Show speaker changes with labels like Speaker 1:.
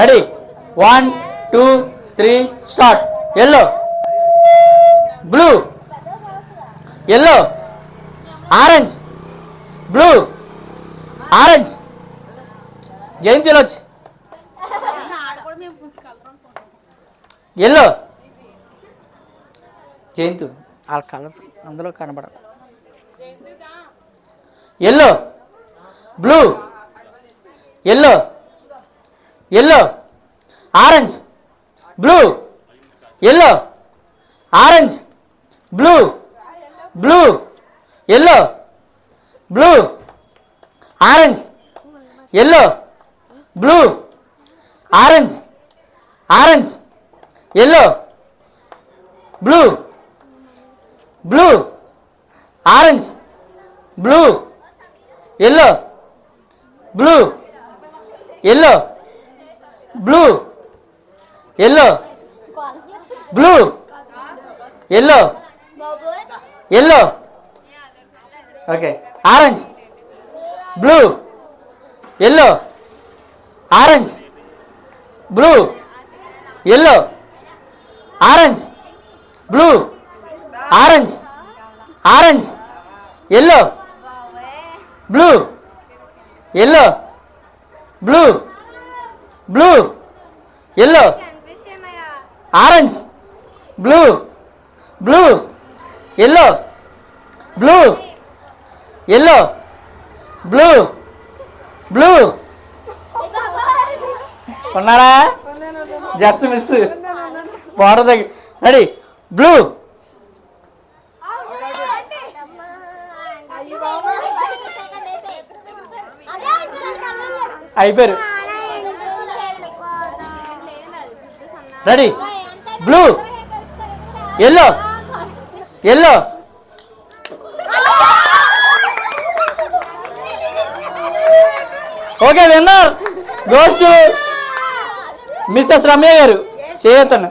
Speaker 1: Ready 1 2 3 start. Yellow, blue, yellow, orange, blue, orange. జయంతిలో వచ్చి yellow. జయంతు వాళ్ళ కలర్స్ అందులో కనబడదు. Yellow, blue, yellow, yellow, orange, blue, yellow, orange, blue, blue, yellow, blue, orange, yellow, blue, orange, orange, yellow, blue, blue, orange, blue, yellow, blue, yellow, blue, yellow, blue, yellow, yellow. Okay. Orange, blue, yellow, orange, blue, yellow, orange, blue, orange, orange, yellow, blue, yellow, blue, blue, yellow, orange, blue, blue, yellow, blue, yellow, blue, blue. ఉన్నారా? Just miss. Border దగ్గర. Ready blue, అయిపోయారు. Ready blue, yellow, yellow. Okay, winner goes to Mrs Ramya garu. చేయతను.